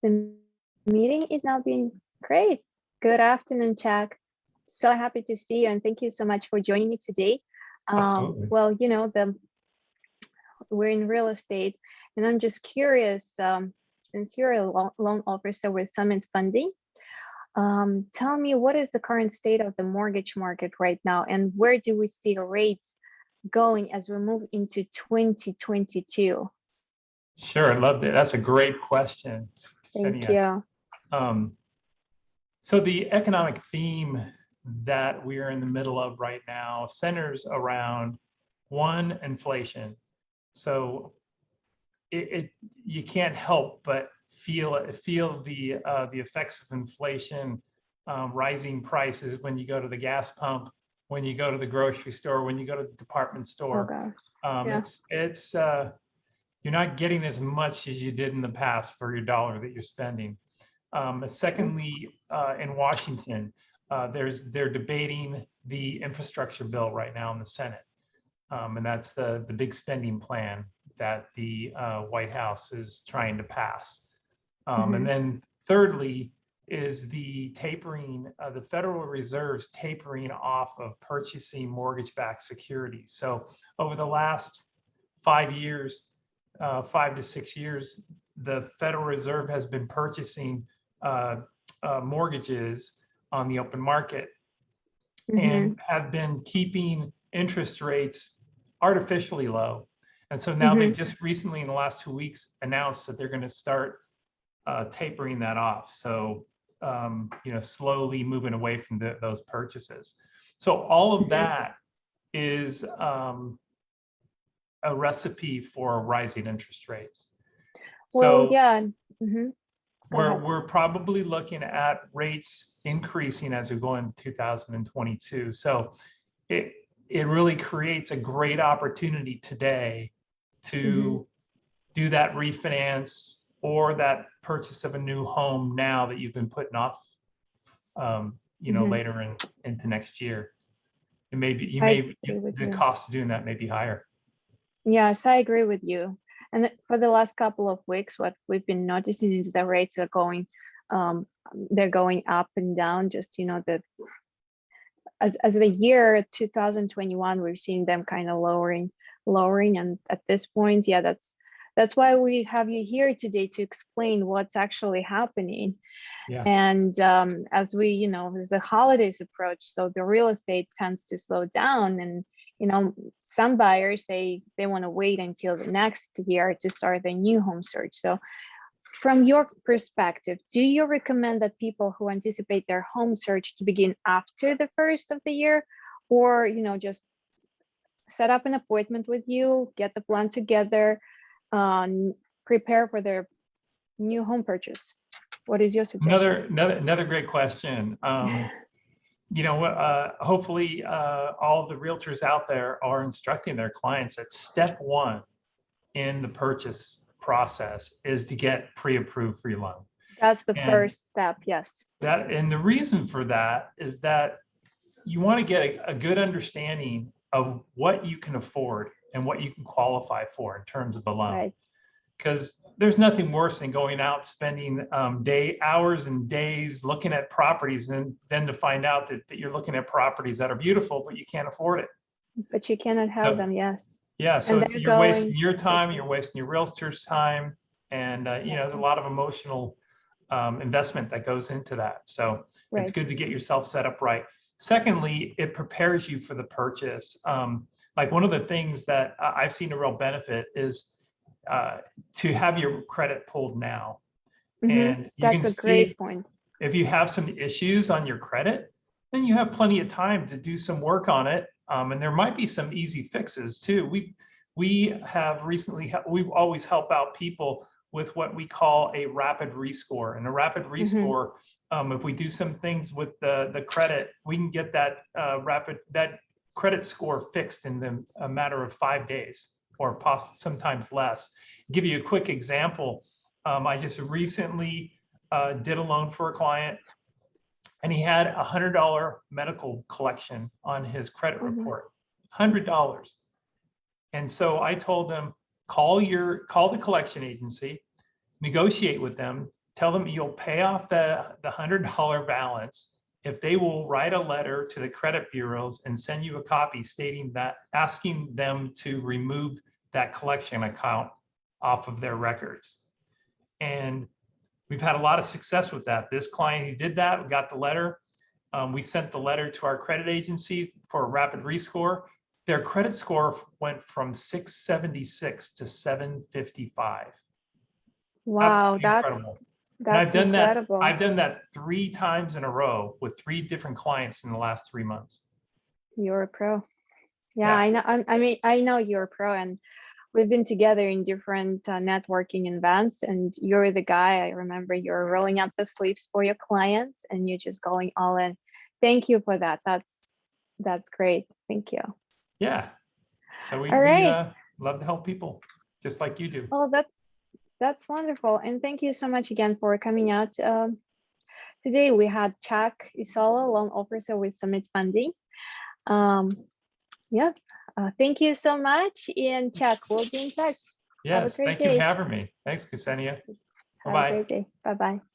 The meeting is now being great. Good afternoon, Chuck. So happy to see you, and thank you so much for joining me today. Absolutely. Well, you know, we're in real estate, and I'm just curious, since you're a loan officer with Summit Funding, tell me, what is the current state of the mortgage market right now, and where do we see rates going as we move into 2022? Sure, I love that. That's a great question, Thank Ksenia. you. So the economic theme that we are in the middle of right now centers around one, inflation. So you can't help but feel the effects of inflation, rising prices when you go to the gas pump, when you go to the grocery store, when you go to the department store. Oh, gosh. It's you're not getting as much as you did in the past for your dollar that you're spending. Secondly, in Washington, they're debating the infrastructure bill right now in the Senate, and that's the big spending plan that the White House is trying to pass. And then thirdly is the tapering, the Federal Reserve's tapering off of purchasing mortgage-backed securities. So over the last 5 years, 5 to 6 years, the Federal Reserve has been purchasing mortgages on the open market and have been keeping interest rates artificially low. And so now they just recently, in the last 2 weeks, announced that they're going to start tapering that off. So, slowly moving away from those purchases. So all of that is a recipe for rising interest rates. Well, So yeah. we're probably looking at rates increasing as we go into 2022. So it really creates a great opportunity today to do that refinance or that purchase of a new home now that you've been putting off, later into next year. And maybe the cost of doing that may be higher. Yes, I agree with you. And for the last couple of weeks, what we've been noticing is the rates are going, they're going up and down. Just as the year 2021, we're seeing them kind of lowering, and at this point, yeah, that's why we have you here today to explain what's actually happening. Yeah. And as we, as the holidays approach, so the real estate tends to slow down, and some buyers say they want to wait until the next year to start a new home search. So from your perspective, do you recommend that people who anticipate their home search to begin after the first of the year, or just set up an appointment with you, get the plan together, prepare for their new home purchase? What is your suggestion? Another great question. Hopefully all the realtors out there are instructing their clients that step one in the purchase process is to get pre-approved for your loan. That's the first step, yes. And the reason for that is that you want to get a good understanding of what you can afford and what you can qualify for in terms of a loan. Right. Because there's nothing worse than going out spending hours and days looking at properties, and then to find out that you're looking at properties that are beautiful, but you can't afford it. But you cannot have them, yes. Yeah, so you're wasting your time, you're wasting your realtor's time, and there's a lot of emotional investment that goes into that. So it's good to get yourself set up right. Secondly, it prepares you for the purchase. Like one of the things that I've seen a real benefit is to have your credit pulled now. And you that's a great point. If you have some issues on your credit, then you have plenty of time to do some work on it. And there might be some easy fixes too. We've always help out people with what we call a rapid rescore. And a rapid rescore, if we do some things with the credit, we can get that credit score fixed in a matter of 5 days, or possibly sometimes less. Give you a quick example. I just recently did a loan for a client, and he had a $100 medical collection on his credit report, $100. And so I told him, call the collection agency, negotiate with them, tell them you'll pay off the $100 balance if they will write a letter to the credit bureaus and send you a copy stating that, asking them to remove that collection account off of their records. And we've had a lot of success with that. This client who did that, got the letter. We sent the letter to our credit agency for a rapid rescore. Their credit score went from 676 to 755. Wow, Absolutely that's incredible. And that's incredible. I've done that 3 times in a row with 3 different clients in the last 3 months. You're a pro. Yeah, Yeah. I know. I mean, I know you're a pro, and we've been together in different networking events, and you're the guy. I remember you're rolling up the sleeves for your clients, and you're just going all in. Thank you for that. That's great. Thank you. Yeah. So we All right. love to help people just like you do. Oh, that's wonderful, and thank you so much again for coming out. Today we had Chuck ISOLA, loan officer with Summit Funding. Yeah, thank you so much, and Chuck, we'll be in touch. Yes, thank you for having me. Thanks, Ksenia. Have Bye-bye. a great day. Bye-bye.